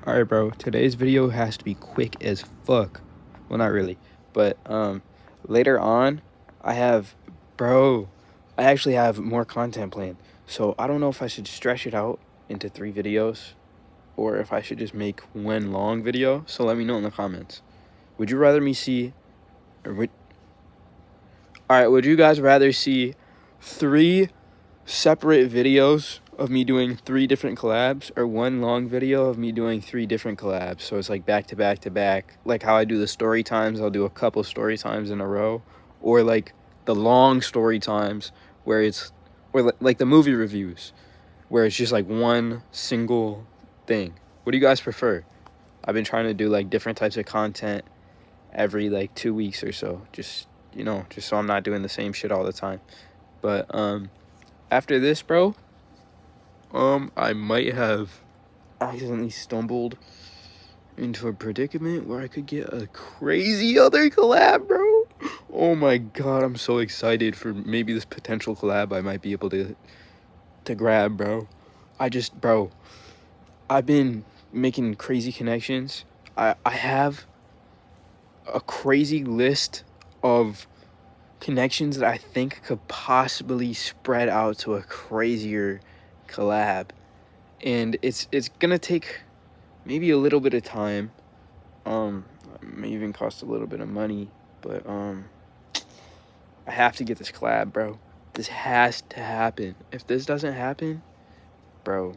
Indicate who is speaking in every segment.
Speaker 1: Alright, bro. Today's video has to be quick as fuck. Well, not really. But, later on, I have, bro, I actually have more content planned. So, I don't know if I should stretch it out into 3 videos or if I should just make one long video. So, let me know in the comments. Would you rather me see, or would, alright, would you guys rather see 3 separate videos of me doing 3 different collabs or one long video of me doing 3 different collabs? So it's like back to back to back, like how I do the story times. I'll do a couple story times in a row, or like the long story times where it's, or like the movie reviews where it's just like one single thing. What do you guys prefer? I've been trying to do like different types of content every like 2 weeks or so, just just so I'm not doing the same shit all the time. But after this, bro, I might have accidentally stumbled into a predicament where I could get a crazy other collab, bro. Oh my god, I'm so excited for maybe this potential collab I might be able to grab, bro. Bro, I've been making crazy connections. I have a crazy list of connections that I think could possibly spread out to a crazier collab. And it's gonna take maybe a little bit of time. It may even cost a little bit of money, but I have to get this collab, bro. This has to happen. If this doesn't happen, bro,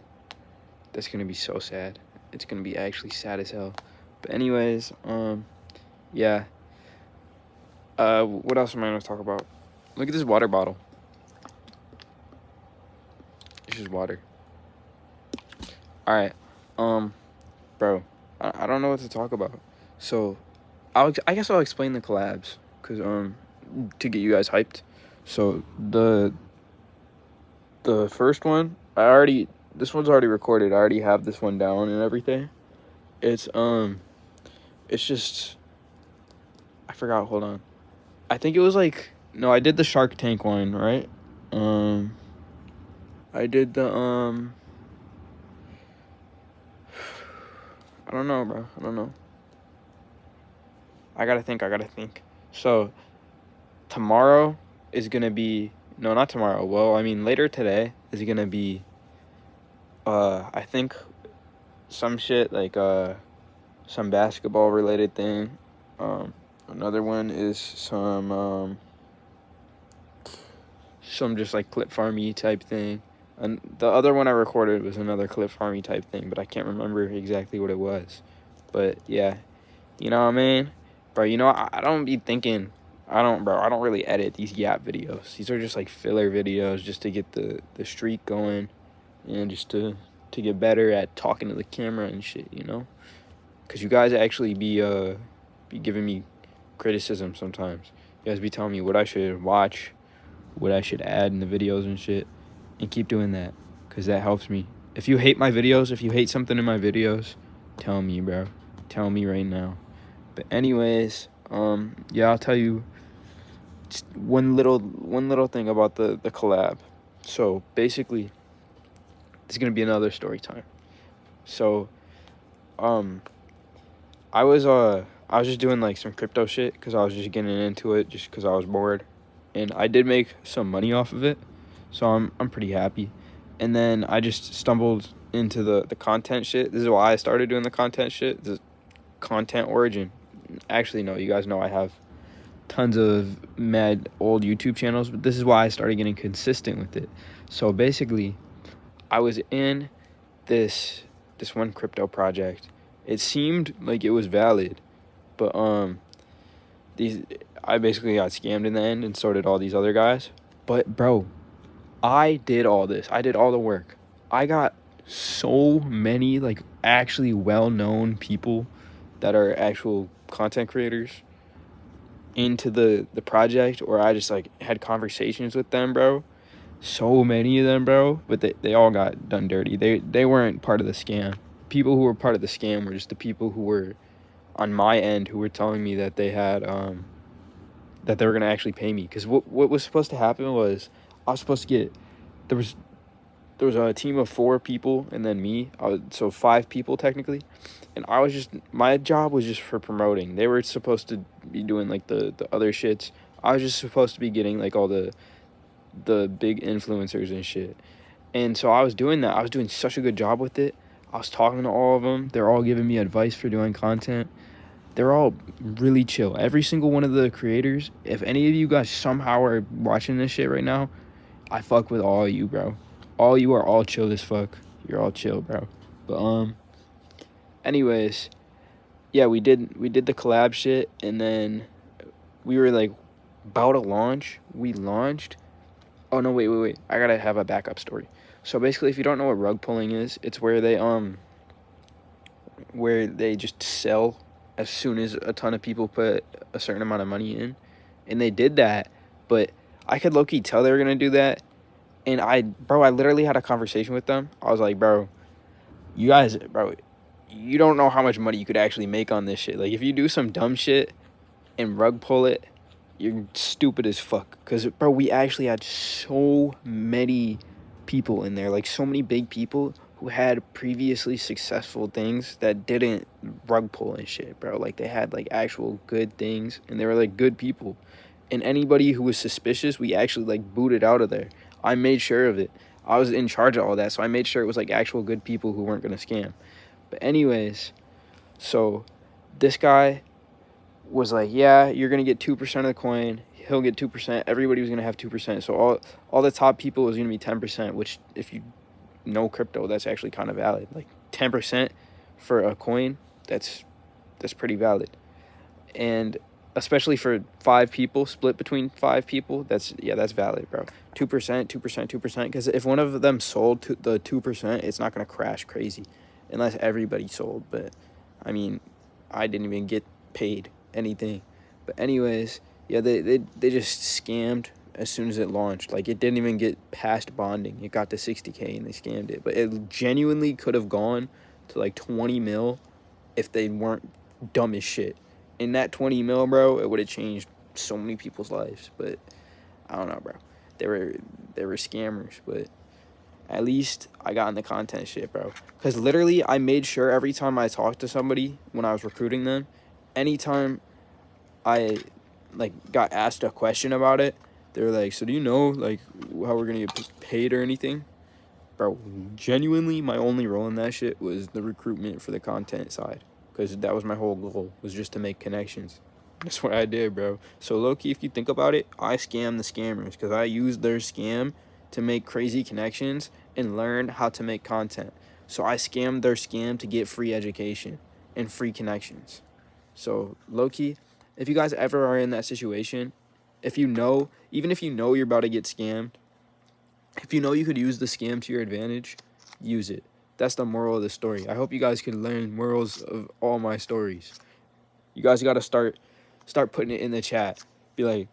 Speaker 1: that's gonna be so sad. It's gonna be actually sad as hell. But anyways, yeah. What else am I gonna talk about? Look at this water bottle. It's just water. All right, bro, I don't know what to talk about. So, I guess I'll explain the collabs, cause to get you guys hyped. So the first one, this one's already recorded. I already have this one down and everything. It's just, I forgot. Hold on. I think it was like, no, I did the Shark Tank one, right? I did the I don't know, bro. I don't know. I gotta think. So tomorrow is gonna be, no, not tomorrow. Well, I mean later today is gonna be I think some shit like some basketball related thing. Another one is some just like clip farmy type thing. And the other one I recorded was another clip farmy type thing, but I can't remember exactly what it was. But yeah, you know what I mean? Bro, I don't be thinking, I don't really edit these Yap videos. These are just like filler videos just to get the streak going and just to get better at talking to the camera and shit, Because you guys actually be giving me criticism sometimes. You guys be telling me what I should watch, what I should add in the videos and shit, and keep doing that, because that helps me. If you hate my videos, if you hate something in my videos, tell me, bro. Tell me right now. But anyways, yeah, I'll tell you just one little thing about the collab. So basically, there's gonna be another story time. So, I was just doing like some crypto shit because I was just getting into it just because I was bored, and I did make some money off of it, so I'm pretty happy. And then I just stumbled into the content shit. This is why I started doing the content shit. The content origin. Actually, no, you guys know I have tons of mad old YouTube channels, but this is why I started getting consistent with it. So basically, I was in this one crypto project. It seemed like it was valid, but I basically got scammed in the end, and so did all these other guys. But bro, I did all this. I did all the work. I got so many like actually well-known people that are actual content creators into the project, or I just like had conversations with them, bro. So many of them, bro, but they all got done dirty. They weren't part of the scam. People who were part of the scam were just the people who were on my end, who were telling me that they had that they were gonna actually pay me. Because what was supposed to happen was I was supposed to get, there was there was a team of 4 people and then me. So 5 people technically, and I was just my job was just for promoting. They were supposed to be doing like the other shits. I was just supposed to be getting like all the big influencers and shit. And so I was doing that. I was doing such a good job with it. I was talking to all of them. They're all giving me advice for doing content. They're all really chill. Every single one of the creators, if any of you guys somehow are watching this shit right now, I fuck with all of you, bro. All you are all chill as fuck. You're all chill, bro. But anyways, yeah, we did the collab shit, and then we were like about to launch. We launched. Oh no, wait. I gotta have a backup story. So basically, if you don't know what rug pulling is, it's where they just sell as soon as a ton of people put a certain amount of money in, and they did that. But I could low key tell they were gonna do that, and I literally had a conversation with them. I was like, bro, you guys, bro, you don't know how much money you could actually make on this shit. Like, if you do some dumb shit and rug pull it, you're stupid as fuck. Because, bro, we actually had so many people in there, like so many big people who had previously successful things that didn't rug pull and shit, bro. Like, they had like actual good things, and they were like good people. And anybody who was suspicious, we actually like booted out of there. I made sure of it. I was in charge of all that, so I made sure it was like actual good people who weren't gonna scam. But anyways, so this guy was like, yeah, you're gonna get 2% of the coin. He'll get 2%. Everybody was gonna have 2%. So all the top people was gonna be 10%. Which, if you know crypto, that's actually kind of valid. Like 10% for a coin, that's pretty valid. And especially for 5 people, split between 5 people, that's valid, bro. 2%, 2%, 2%. Because if one of them sold to the 2%, it's not gonna crash crazy, unless everybody sold. But I mean, I didn't even get paid anything. But anyways, yeah, they just scammed as soon as it launched. Like, it didn't even get past bonding. It got to 60K and they scammed it. But it genuinely could have gone to like 20 mil if they weren't dumb as shit. In that 20 mil, bro, it would have changed so many people's lives. But I don't know, bro. They were scammers, but at least I got in the content shit, bro. Because literally, I made sure every time I talked to somebody when I was recruiting them, anytime I like got asked a question about it, they were like, so do you know like how we're gonna get paid or anything? Bro, genuinely, my only role in that shit was the recruitment for the content side. Because that was my whole goal, was just to make connections. That's what I did, bro. So low-key, if you think about it, I scammed the scammers. Because I used their scam to make crazy connections and learn how to make content. So I scammed their scam to get free education and free connections. So low-key, if you guys ever are in that situation, if you know, even if you know you're about to get scammed, if you know you could use the scam to your advantage, use it. That's the moral of the story. I hope you guys can learn morals of all my stories. You guys got to start putting it in the chat. Be like,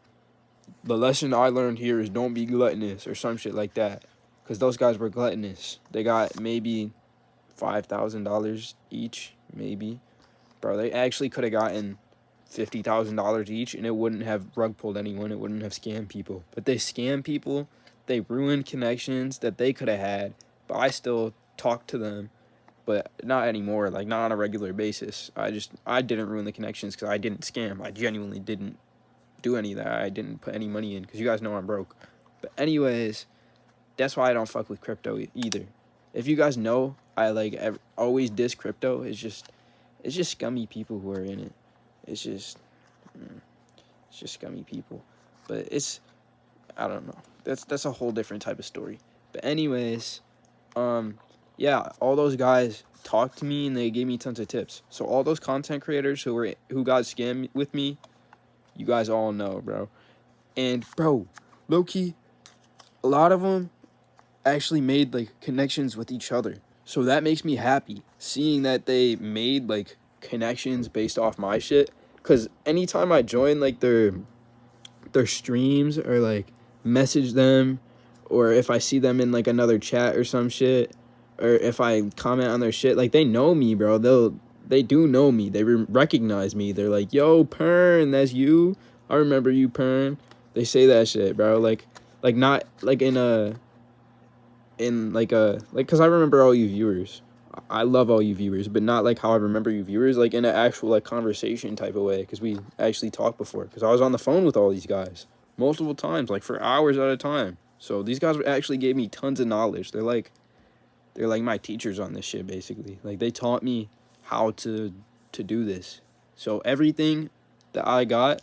Speaker 1: the lesson I learned here is don't be gluttonous or some shit like that. Because those guys were gluttonous. They got maybe $5,000 each, maybe. Bro, they actually could have gotten $50,000 each, and it wouldn't have rug pulled anyone. It wouldn't have scammed people. But they scam people. They ruined connections that they could have had. But I still talk to them, but not anymore. Like, not on a regular basis. I didn't ruin the connections because I didn't scam. I genuinely didn't do any of that. I didn't put any money in because you guys know I'm broke. But anyways, that's why I don't fuck with crypto either. If you guys know, I like always diss crypto. It's just scummy people who are in it. It's just scummy people. But I don't know. That's a whole different type of story. But anyways, yeah, all those guys talked to me and they gave me tons of tips. So all those content creators who got scammed with me, you guys all know, bro. And bro, low key, a lot of them actually made like connections with each other. So that makes me happy seeing that they made like connections based off my shit. Cause anytime I join like their streams or like message them, or if I see them in like another chat or some shit, or if I comment on their shit, like they know me, bro. They do know me. They recognize me. They're like, yo, Pern, that's you. I remember you, Pern. They say that shit, bro. Like not like in in like a like because I remember all you viewers. I love all you viewers, but not like how I remember you viewers, like in an actual like conversation type of way, because we actually talked before. Because I was on the phone with all these guys multiple times, like for hours at a time. So these guys actually gave me tons of knowledge. They're like my teachers on this shit basically. Like they taught me how to do this. So everything that I got,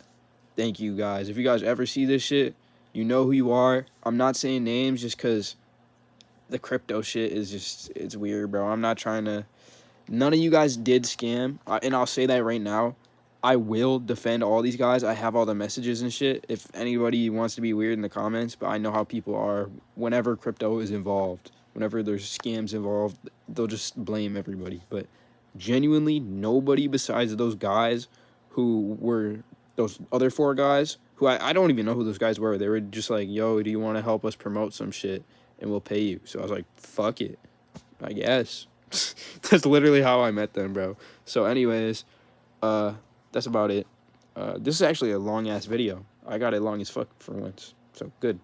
Speaker 1: thank you guys. If you guys ever see this shit, you know who you are. I'm not saying names just because the crypto shit is just, it's weird, bro. I'm not trying to, none of you guys did scam. And I'll say that right now. I will defend all these guys. I have all the messages and shit. If anybody wants to be weird in the comments, but I know how people are whenever crypto is involved. Whenever there's scams involved, they'll just blame everybody. But genuinely, nobody besides those guys who were those other 4 guys, who I don't even know who those guys were. They were just like, yo, do you want to help us promote some shit? And we'll pay you. So I was like, fuck it, I guess. That's literally how I met them, bro. So anyways, that's about it. This is actually a long ass video. I got it long as fuck for once. So good.